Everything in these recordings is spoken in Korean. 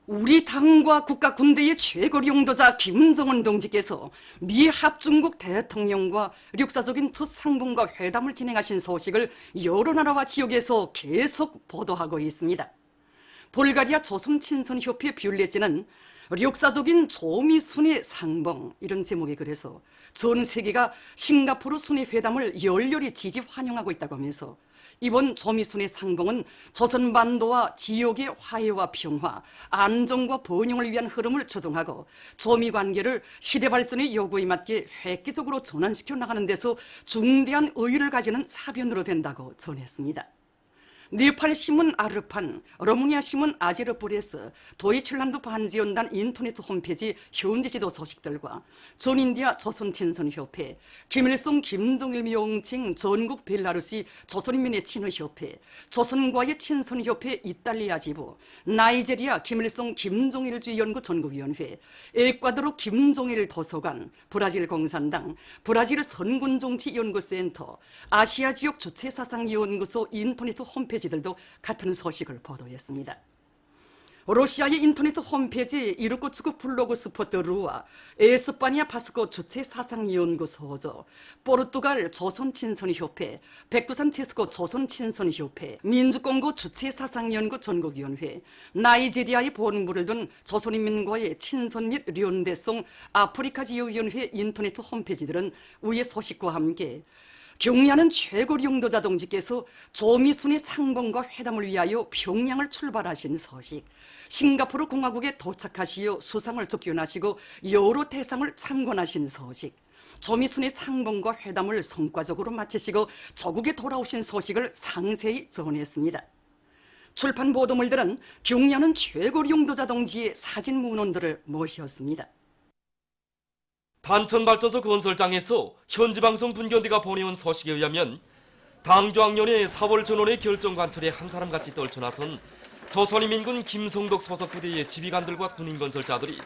우리 당과 국가 군대의 최고 용도자 김정은 동지께서 미 합중국 대통령과 역사적인 첫 상봉과 회담을 진행하신 소식을 여러 나라와 지역에서 계속 보도하고 있습니다. 불가리아 조선친선협회 뷰레지는 역사적인 조미순의 상봉 이런 제목의 글에서 전 세계가 싱가포르 순회 회담을 열렬히 지지 환영하고 있다고 하면서 이번 조미순의 상봉은 조선반도와 지역의 화해와 평화, 안정과 번영을 위한 흐름을 주동하고 조미 관계를 시대 발전의 요구에 맞게 획기적으로 전환시켜 나가는 데서 중대한 의의를 가지는 사변으로 된다고 전했습니다. 네팔 신문 아르판, 러무니아 신문 아제르포레스, 도이칠란드 반지연단 인터넷 홈페이지 현지 지도 소식들과 전인디아 조선친선협회, 김일성 김정일 명칭 전국 벨라루시 조선인민의 친화협회, 조선과의 친선협회 이탈리아 지부, 나이제리아 김일성 김정일주의 연구 전국위원회, 에콰도르 김정일 도서관, 브라질 공산당, 브라질 선군정치연구센터, 아시아 지역 주체사상연구소 인터넷 홈페이지 지들도 같은 소식을 보도했습니다. 러시아의 인터넷 홈페이지 이르쿠츠크 블로그 스포트루와 에스파니아 파스코 주체사상연구소죠, 포르투갈 조선친선협회, 백두산 체스코 조선친선협회, 민주공고 주체사상연구 전국위원회, 나이지리아의 본부를 둔 조선인민과의 친선 및 연대성 아프리카 지역위원회 인터넷 홈페이지들은 위의 소식과 함께 경의하는 최고 용도자 동지께서 조미순의 상봉과 회담을 위하여 평양을 출발하신 소식, 싱가포르 공화국에 도착하시어 수상을 접견하시고 여러 대상을 참관하신 소식, 조미순의 상봉과 회담을 성과적으로 마치시고 조국에 돌아오신 소식을 상세히 전했습니다. 출판 보도물들은 경의하는 최고 용도자 동지의 사진 문헌들을 모셨습니다. 단천발전소 건설장에서 현지방송 분견대가 보내온 소식에 의하면 당조학년의 4월 전원의 결정관철에 한 사람같이 떨쳐나선 조선인민군 김성덕 소속 부대의 지휘관들과 군인건설자들이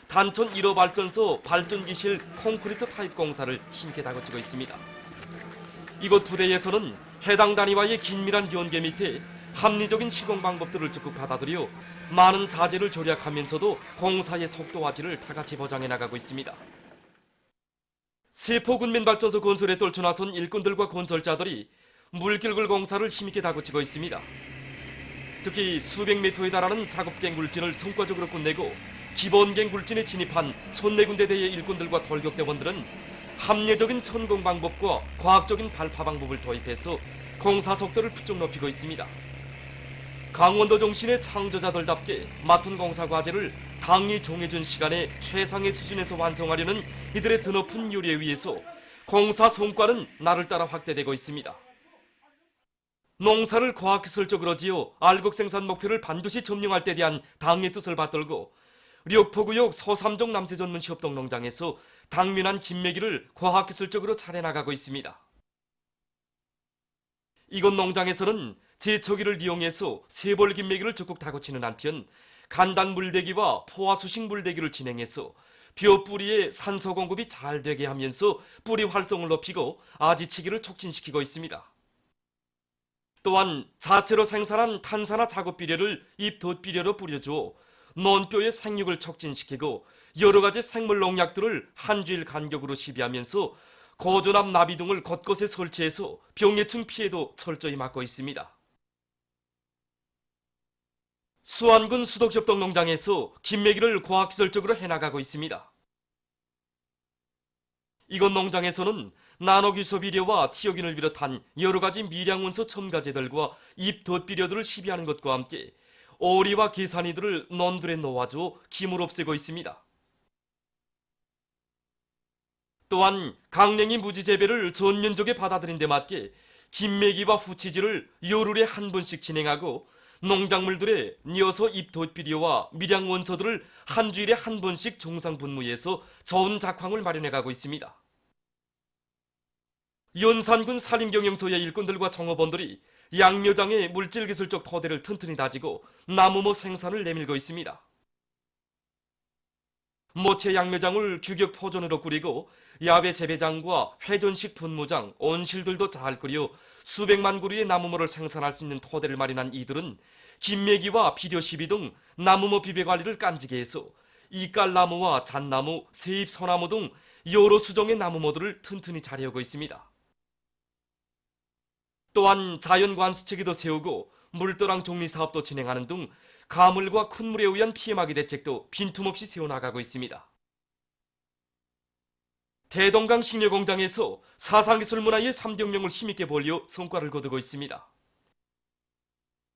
단천 1호 발전소 발전기실 콘크리트 타입 공사를 힘께 다그치고 있습니다. 이곳 부대에서는 해당 단위와의 긴밀한 연계 밑에 합리적인 시공 방법들을 적극 받아들여 많은 자재를 절약하면서도 공사의 속도와 질을 다같이 보장해 나가고 있습니다. 세포군민발전소 건설에 떨쳐나선 일꾼들과 건설자들이 물길글 공사를 힘있게 다그치고 있습니다. 특히 수백 미터에 달하는 작업갱 굴진을 성과적으로 끝내고 기본갱 굴진에 진입한 1,004군데 대의 일꾼들과 돌격대원들은 합리적인 천공 방법과 과학적인 발파 방법을 도입해서 공사 속도를 부쩍 높이고 있습니다. 강원도 정신의 창조자들답게 맡은 공사 과제를 당이 정해준 시간에 최상의 수준에서 완성하려는 이들의 드높은 요리에 의해서 공사 성과는 날을 따라 확대되고 있습니다. 농사를 과학기술적으로 지어 알곡 생산 목표를 반드시 점령할 때 대한 당의 뜻을 받들고 력포구역 서삼종 남세전문 협동농장에서 당면한 김매기를 과학기술적으로 차려나가고 있습니다. 이곳 농장에서는 제초기를 이용해서 세벌 김매기를 적극 다그치는 한편 간단 물대기와 포화 수식 물대기를 진행해서 벼 뿌리에 산소 공급이 잘 되게 하면서 뿌리 활성을 높이고 아지치기를 촉진시키고 있습니다. 또한 자체로 생산한 탄산화 작업 비료를 잎 덧비료로 뿌려주어 논뼈의 생육을 촉진시키고 여러 가지 생물 농약들을 한 주일 간격으로 시비하면서 고전압 나비 등을 곳곳에 설치해서 병해충 피해도 철저히 막고 있습니다. 수안군 수덕협동농장에서 김매기를 과학기술적으로 해나가고 있습니다. 이곳 농장에서는 나노규소 비료와 티오긴을 비롯한 여러 가지 미량원소 첨가제들과 잎 덧비료들을 시비하는 것과 함께 오리와 계산이들을 논들에 놓아줘 김을 없애고 있습니다. 또한 강냉이 무지 재배를 전면적에 받아들인 데 맞게 김매기와 후치질을 열흘에 한 번씩 진행하고 농작물들의 뉘어서 잎 덧비료와 미량 원소들을 한 주일에 한 번씩 정상 분무해서 좋은 작황을 마련해가고 있습니다. 연산군 산림경영소의 일꾼들과 종업원들이 양묘장의 물질기술적 토대를 튼튼히 다지고 나무모 생산을 내밀고 있습니다. 모체 양묘장을 규격 포전으로 꾸리고 야외 재배장과 회전식 분무장, 온실들도 잘 꾸려 수백만 그루의 나무모를 생산할 수 있는 토대를 마련한 이들은 김매기와 비료 시비 등 나무모 비배 관리를 깐지게 해서 이깔나무와 잣나무, 세입 소나무 등 여러 수종의 나무모들을 튼튼히 자리하고 있습니다. 또한 자연 관수체계도 세우고 물도랑 정리 사업도 진행하는 등 가물과 큰 물에 의한 피해 막이 대책도 빈틈없이 세워나가고 있습니다. 대동강 식료공장에서 사상기술 문화의 3대 혁명을 힘있게 벌려 성과를 거두고 있습니다.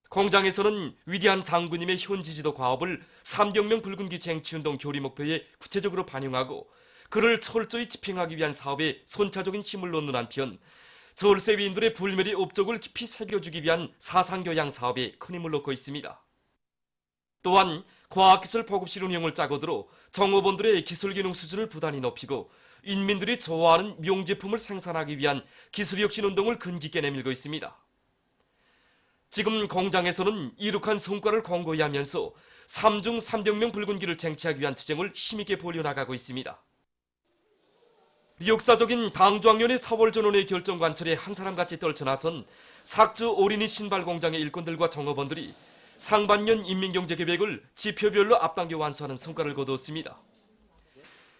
공장에서는 위대한 장군님의 현지지도 과업을 3대 혁명 붉은기 쟁취운동 교리 목표에 구체적으로 반영하고 그를 철저히 집행하기 위한 사업에 선차적인 힘을 놓는 한편 절세 위인들의 불멸의 업적을 깊이 새겨주기 위한 사상교양 사업에 큰 힘을 놓고 있습니다. 또한 과학기술 보급실 운영을 짜고 들어 정업원들의 기술기능 수준을 부단히 높이고 인민들이 좋아하는 명제품을 생산하기 위한 기술혁신운동을 근기 있게 내밀고 있습니다. 지금 공장에서는 이룩한 성과를 공고히 하면서 3중 3대 혁명 붉은기를 쟁취하기 위한 투쟁을 힘있게 벌여나가고 있습니다. 역사적인 당조학년의 4월 전원의 결정 관철에 한 사람같이 떨쳐나선 삭주 어린이 신발 공장의 일꾼들과 정업원들이 상반년 인민경제계획을 지표별로 앞당겨 완수하는 성과를 거두었습니다.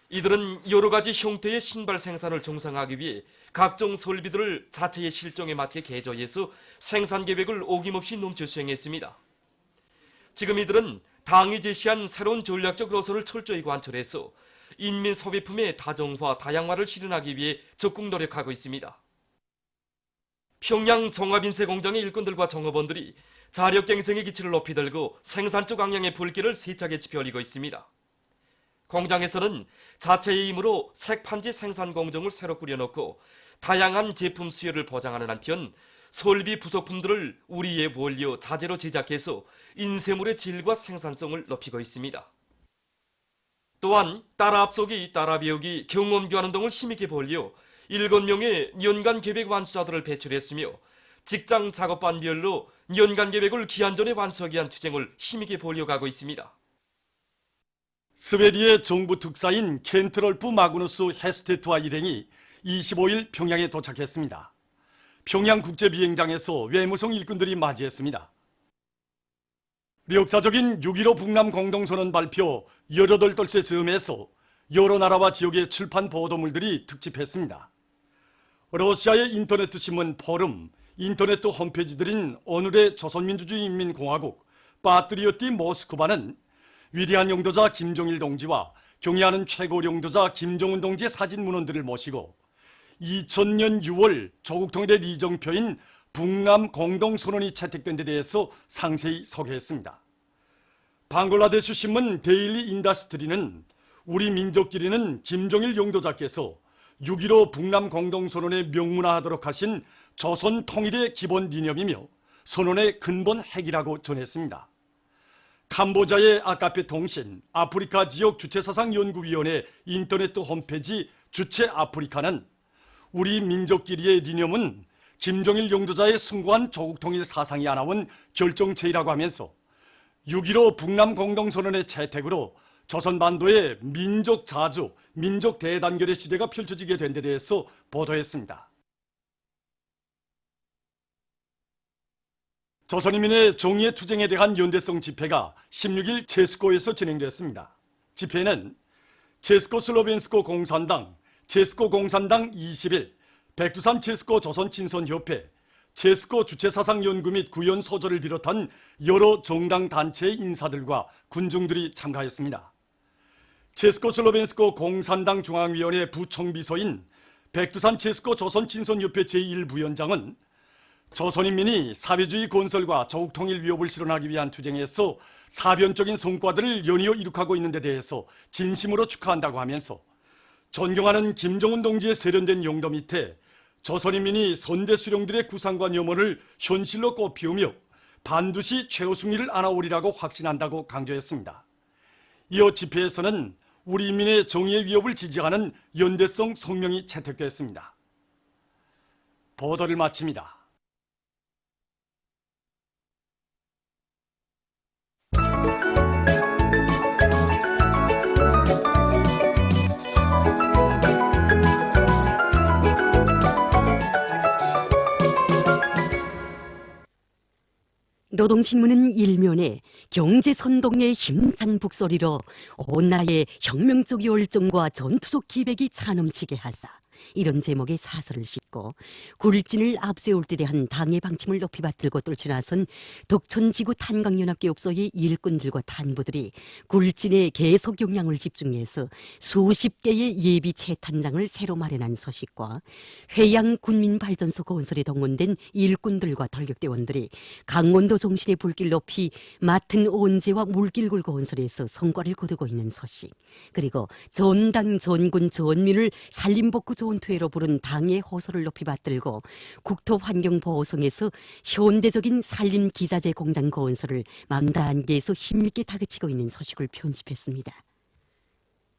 이들은 여러 가지 형태의 신발 생산을 정상화하기 위해 각종 설비들을 자체의 실정에 맞게 개조해서 생산 계획을 어김없이 넘쳐 수행했습니다. 지금 이들은 당이 제시한 새로운 전략적 노선을 철저히 관철해서 인민 소비품의 다정화, 다양화를 실현하기 위해 적극 노력하고 있습니다. 평양 종합인쇄 공장의 일꾼들과 정업원들이 자력갱생의 기치를 높이 들고 생산적 방향의 불길을 세차게 지펴올리고 있습니다. 공장에서는 자체의 힘으로 색판지 생산 공정을 새로 꾸려놓고 다양한 제품 수요를 보장하는 한편 설비 부속품들을 우리의 원료, 자재로 제작해서 인쇄물의 질과 생산성을 높이고 있습니다. 또한 따라 앞서기, 따라 배우기, 경험 교환 운동을 힘있게 벌여 7명의 연간 계획 완수자들을 배출했으며 직장 작업반별로 연간 계획을 기한 전에 완수하기 위한 투쟁을 힘있게 벌여가고 있습니다. 스웨디의 정부 특사인 켄트럴프 마그누스 헤스테트와 일행이 25일 평양에 도착했습니다. 평양국제비행장에서 외무성 일꾼들이 맞이했습니다. 역사적인 6.15 북남 공동선언 발표 18돌째 즈음에서 여러 나라와 지역의 출판 보도물들이 특집했습니다. 러시아의 인터넷 신문 포럼, 인터넷 홈페이지들인 오늘의 조선민주주의인민공화국, 파트리오티 모스크바는 위대한 영도자 김정일 동지와 경의하는 최고 영도자 김정은 동지의 사진 문헌들을 모시고 2000년 6월 조국 통일의 리정표인 북남 공동선언이 채택된 데 대해서 상세히 소개했습니다. 방글라데시 신문 데일리 인더스트리는 우리 민족끼리는 김정일 영도자께서 6.15 북남 공동선언에 명문화하도록 하신 조선 통일의 기본 이념이며 선언의 근본 핵이라고 전했습니다. 캄보자의 아카페 통신 아프리카 지역 주체사상연구위원회 인터넷 홈페이지 주체 아프리카는 우리 민족끼리의 이념은 김정일 영도자의 숭고한 조국통일 사상이 안아온 결정체이라고 하면서 6.15 북남 공동선언의 채택으로 조선반도의 민족 자주, 민족 대단결의 시대가 펼쳐지게 된 데 대해서 보도했습니다. 조선인민의 정의의 투쟁에 대한 연대성 집회가 16일 체스코에서 진행됐습니다. 집회는 체스코슬로벤스코 공산당, 체스코 공산당 20일, 백두산 체스코 조선친선협회, 체스코 주체사상연구 및 구현 소조를 비롯한 여러 정당 단체의 인사들과 군중들이 참가했습니다. 체스코슬로벤스코 공산당 중앙위원회 부총비서인 백두산 체스코 조선친선협회 제1부위원장은 조선인민이 사회주의 건설과 조국통일 위협을 실현하기 위한 투쟁에서 사변적인 성과들을 연이어 이룩하고 있는 데 대해서 진심으로 축하한다고 하면서 존경하는 김정은 동지의 세련된 용도 밑에 조선인민이 선대 수령들의 구상과 염원을 현실로 꽃피우며 반드시 최후 승리를 안아오리라고 확신한다고 강조했습니다. 이어 집회에서는 우리 인민의 정의의 위협을 지지하는 연대성 성명이 채택됐습니다. 보도를 마칩니다. 노동신문은 일면에 경제선동의 힘찬 북소리로 온 나라의 혁명적 열정과 전투적 기백이 차넘치게 하사 이런 제목의 사설을 싣고 굴진을 앞세울 때 대한 당의 방침을 높이 받들고 떨쳐나선 덕천지구 탄광연합계업소의 일꾼들과 탄부들이 굴진에 계속 역량을 집중해서 수십 개의 예비 채탄장을 새로 마련한 소식과 회양군민발전소 건설에 동원된 일꾼들과 돌격대원들이 강원도 정신의 불길 높이 맡은 온재와 물길굴 건설에서 성과를 거두고 있는 소식, 그리고 전당 전군 전민을 산림복구 전투회로 부른 당의 호소를 높이 받들고 국토환경보호성에서 현대적인 산림기자재 공장 건설을 만단계에서 힘있게 다그치고 있는 소식을 편집했습니다.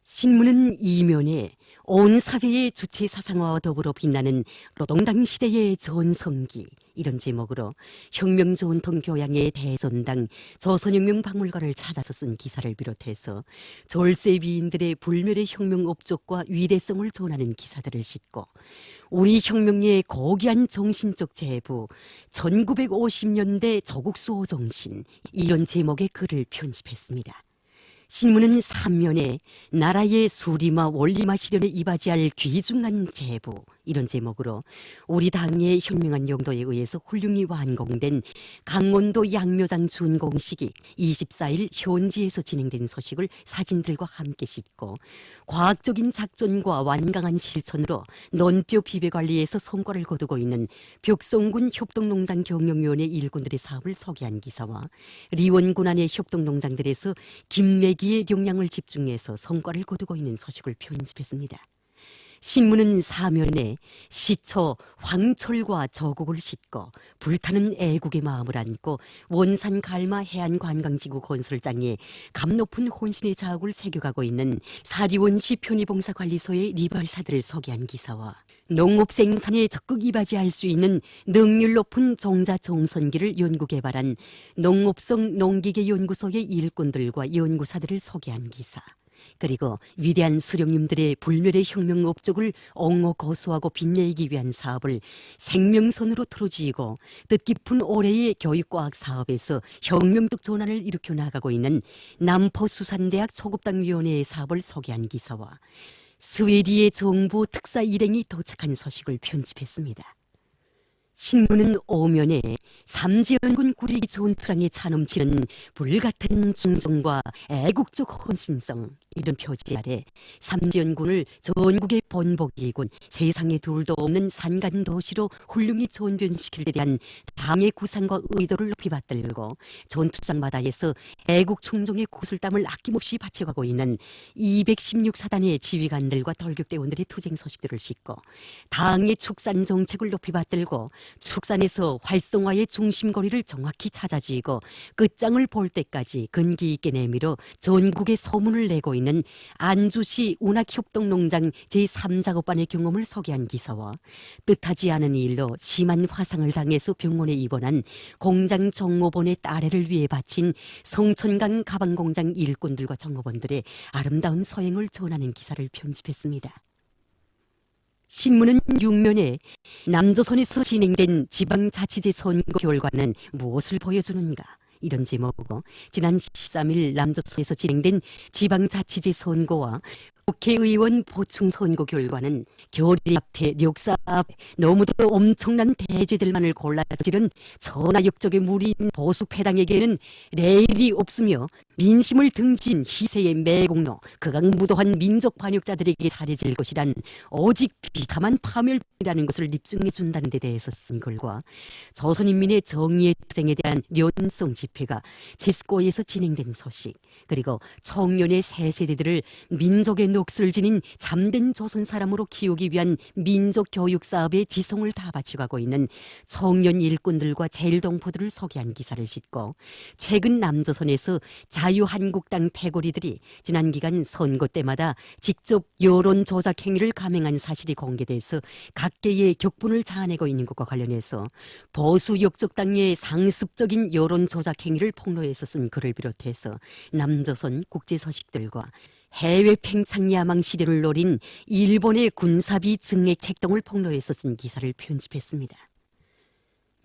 신문은 이면에 온 사회의 주체 사상화와 더불어 빛나는 노동당 시대의 전성기 이런 제목으로 혁명 전통 교양의 대전당 조선혁명 박물관을 찾아서 쓴 기사를 비롯해서 졸세 위인들의 불멸의 혁명 업적과 위대성을 전하는 기사들을 싣고 우리 혁명의 고귀한 정신적 제부 1950년대 조국 수호 정신 이런 제목의 글을 편집했습니다. 신문은 3면에 나라의 수리마 원리마 실현에 이바지할 귀중한 제부 이런 제목으로 우리 당의 현명한 용도에 의해서 훌륭히 완공된 강원도 양묘장 준공식이 24일 현지에서 진행된 소식을 사진들과 함께 싣고 과학적인 작전과 완강한 실천으로 논뼈 비배 관리에서 성과를 거두고 있는 벽성군 협동농장 경영위원회 일꾼들의 사업을 소개한 기사와 리원 군안의 협동농장들에서 김매기의 역량을 집중해서 성과를 거두고 있는 소식을 편집했습니다. 신문은 사면에 시처 황철과 저국을 싣고 불타는 애국의 마음을 안고 원산 갈마 해안관광지구 건설장에 감높은 혼신의 자욱을 새겨가고 있는 사리원시 편의봉사관리소의 리발사들을 소개한 기사와 농업 생산에 적극 이바지할 수 있는 능률 높은 종자 정선기를 연구 개발한 농업성 농기계 연구소의 일꾼들과 연구사들을 소개한 기사, 그리고 위대한 수령님들의 불멸의 혁명 업적을 옹호 고수하고 빛내기 위한 사업을 생명선으로 틀어지고 뜻깊은 올해의 교육과학 사업에서 혁명적 전환을 일으켜 나가고 있는 남포수산대학 소급당위원회의 사업을 소개한 기사와 스웨디의 정부 특사 일행이 도착한 소식을 편집했습니다. 신문은 오면에 삼지연군 구리기 전투장에 차넘치는 불같은 충성과 애국적 헌신성 이런 표지 아래 삼지연군을 전국의 본보기군 세상에 둘도 없는 산간 도시로 훌륭히 전변시킬 데 대한 당의 구상과 의도를 높이 받들고 전투장 바다에서 애국 충정의 구슬땀을 아낌없이 바쳐가고 있는 216사단의 지휘관들과 돌격대원들의 투쟁 소식들을 싣고 당의 축산 정책을 높이 받들고 축산에서 활성화의 중심거리를 정확히 찾아지고 끝장을 볼 때까지 근기 있게 내밀어 전국에 소문을 내고 있는 안주시 운학협동농장 제3작업반의 경험을 소개한 기사와 뜻하지 않은 일로 심한 화상을 당해서 병원에 입원한 공장 정모본의 딸애를 위해 바친 성천강 가방공장 일꾼들과 정모본들의 아름다운 소행을 전하는 기사를 편집했습니다. 신문은 6면에 남조선에서 진행된 지방자치제 선거 결과는 무엇을 보여주는가 이런 제목으로 지난 13일 남조선에서 진행된 지방자치제 선거와 국회의원 보충 선거 결과는 교리 앞에 력사 앞 너무도 엄청난 대죄들만을 골라지른 천하역적의 무리인 보수패당에게는 레일이 없으며 민심을 등진 희세의 매국노 극악무도한 민족 반역자들에게 잘해질 것이란 오직 비참한 파멸이라는 것을 입증해 준다는 데 대해서 쓴 글과 조선인민의 정의의 투쟁에 대한 연성 집회가 제스코에서 진행된 소식, 그리고 청년의 새 세대들을 민족의 녹슬 지닌 잠든 조선 사람으로 키우기 위한 민족 교육 사업에 지성을 다 바쳐가고 있는 청년 일꾼들과 제일동포들을 소개한 기사를 싣고 최근 남조선에서 자유한국당 패거리들이 지난 기간 선거 때마다 직접 여론 조작 행위를 감행한 사실이 공개돼서 각계의 격분을 자아내고 있는 것과 관련해서 보수 역적당의 상습적인 여론 조작 행위를 폭로해서 쓴 글을 비롯해서 남조선 국제 소식들과 해외 팽창 야망 시대를 노린 일본의 군사비 증액 책동을 폭로해서 쓴 기사를 편집했습니다.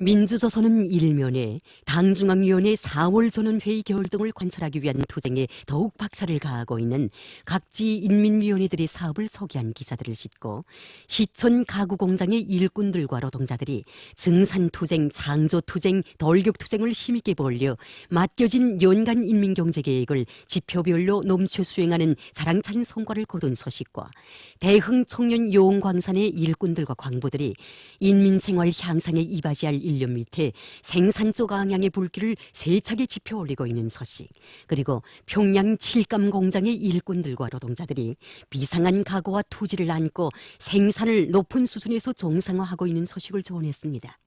민주조선은 일면에 당중앙위원회 4월 전원회의 결정을 관찰하기 위한 투쟁에 더욱 박차를 가하고 있는 각지 인민위원회들의 사업을 소개한 기사들을 싣고 희천 가구공장의 일꾼들과 노동자들이 증산투쟁, 창조투쟁, 돌격투쟁을 힘있게 벌려 맡겨진 연간 인민경제계획을 지표별로 넘쳐 수행하는 자랑찬 성과를 거둔 소식과 대흥 청년 요원광산의 일꾼들과 광부들이 인민생활 향상에 이바지할 일념 밑에 생산적 방향의 불길을 세차게 지펴 올리고 있는 소식, 그리고 평양 칠감 공장의 일꾼들과 노동자들이 비상한 각오와 투지를 안고 생산을 높은 수준에서 정상화하고 있는 소식을 전했습니다.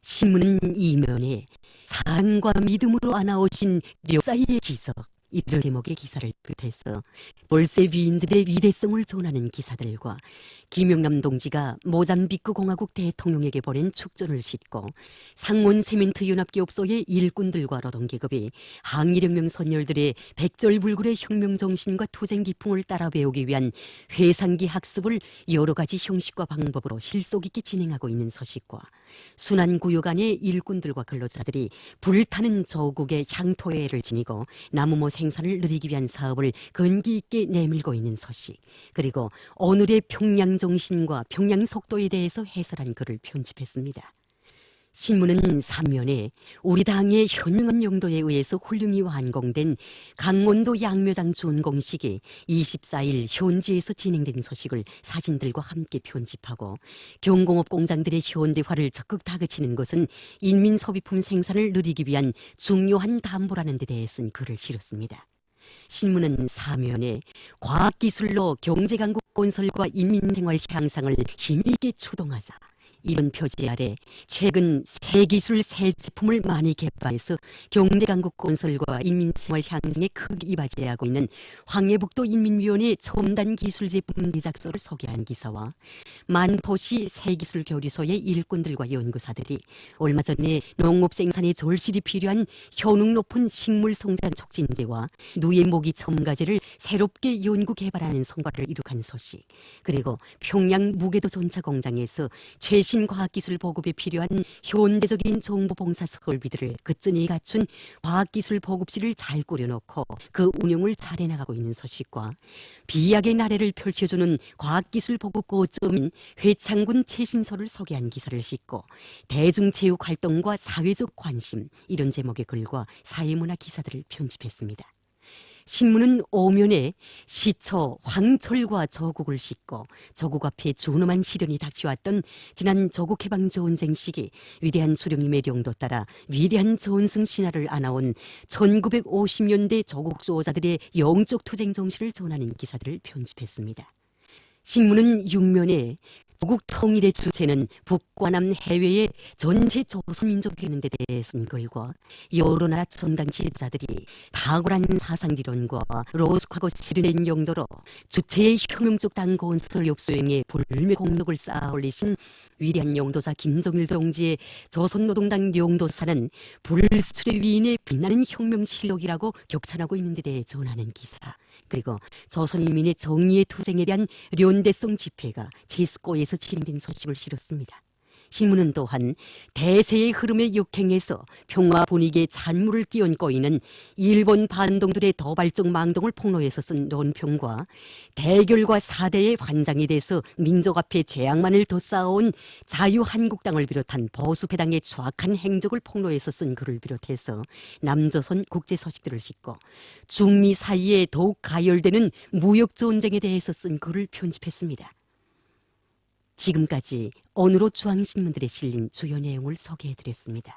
신문은 이면에 사랑과 믿음으로 안아오신 력사의 기적, 이런 제목의 기사를 비롯해서 월세 위인들의 위대성을 전하는 기사들과 김영남 동지가 모잠비크 공화국 대통령에게 보낸 축전을 싣고 상몬 세멘트 연합기업소의 일꾼들과 노동계급이 항일혁명 선열들의 백절불굴의 혁명 정신과 투쟁 기풍을 따라 배우기 위한 회상기 학습을 여러 가지 형식과 방법으로 실속 있게 진행하고 있는 소식과 순환구역 안의 일꾼들과 근로자들이 불타는 조국의 향토애를 지니고 나무모 생산을 누리기 위한 사업을 근기 있게 내밀고 있는 소식, 그리고 오늘의 평양 정신과 평양 속도에 대해서 해설한 글을 편집했습니다. 신문은 3면에 우리 당의 현명한 용도에 의해서 훌륭히 완공된 강원도 양묘장 준공식이 24일 현지에서 진행된 소식을 사진들과 함께 편집하고 경공업 공장들의 현대화를 적극 다그치는 것은 인민소비품 생산을 누리기 위한 중요한 담보라는 데 대해 쓴 글을 실었습니다. 신문은 4면에 과학기술로 경제강국 건설과 인민생활 향상을 힘있게 추동하자, 이런 표지 아래 최근 새 기술 새 제품을 많이 개발해서 경제강국 건설과 인민생활 향상에 크게 이바지하고 있는 황해북도 인민위원회 첨단 기술 제품 제작소를 소개한 기사와 만포시 새기술교류소의 일꾼들과 연구사들이 얼마 전에 농업 생산에 절실히 필요한 효능 높은 식물 성장 촉진제와 누에 모기 첨가제를 새롭게 연구 개발하는 성과를 이룩한 소식, 그리고 평양 무게도 전차 공장에서 최신 과학기술 보급에 필요한 현대적인 정보봉사 설비들을 끝전이 갖춘 과학기술 보급실을 잘 꾸려놓고 그 운영을 잘 해나가고 있는 소식과 비약의 나래를 펼쳐주는 과학기술 보급 고점인 회창군 최신소를 소개한 기사를 싣고 대중체육 활동과 사회적 관심, 이런 제목의 글과 사회문화 기사들을 편집했습니다. 신문은 오면에 시초 황철과 조국을 싣고 조국 앞에 준엄한 시련이 닥쳐왔던 지난 조국해방전쟁 시기 위대한 수령님의 령도 따라 위대한 전승 신화를 안아온 1950년대 조국 수호자들의 영적 투쟁 정신을 전하는 기사들을 편집했습니다. 신문은 6면에 조국 통일의 주체는 북과 남 해외의 전체 조선민족이었는데 대해 쓴 글과 여러 나라 정당 지도자들이 탁월한 사상지론과 로스하고 실현된 용도로 주체의 혁명적 당 건설 역수행에 불멸 공력을 쌓아 올리신 위대한 용도사 김정일 동지의 조선노동당 용도사는 불수출의 위인의 빛나는 혁명실록이라고 격찬하고 있는 데 대해 전하는 기사, 그리고 조선인민의 정의의 투쟁에 대한 련대성 집회가 제스코에서 진행된 소식을 실었습니다. 신문은 또한 대세의 흐름에 역행해서 평화 분위기에 찬물을 끼얹고 있는 일본 반동들의 도발적 망동을 폭로해서 쓴 논평과 대결과 사대의 환장이 돼서 민족 앞에 죄악만을 더 쌓아온 자유한국당을 비롯한 보수패당의 추악한 행적을 폭로해서 쓴 글을 비롯해서 남조선 국제 소식들을 싣고 중미 사이에 더욱 가열되는 무역전쟁에 대해서 쓴 글을 편집했습니다. 지금까지 오늘로 중앙신문들에 실린 주요 내용을 소개해드렸습니다.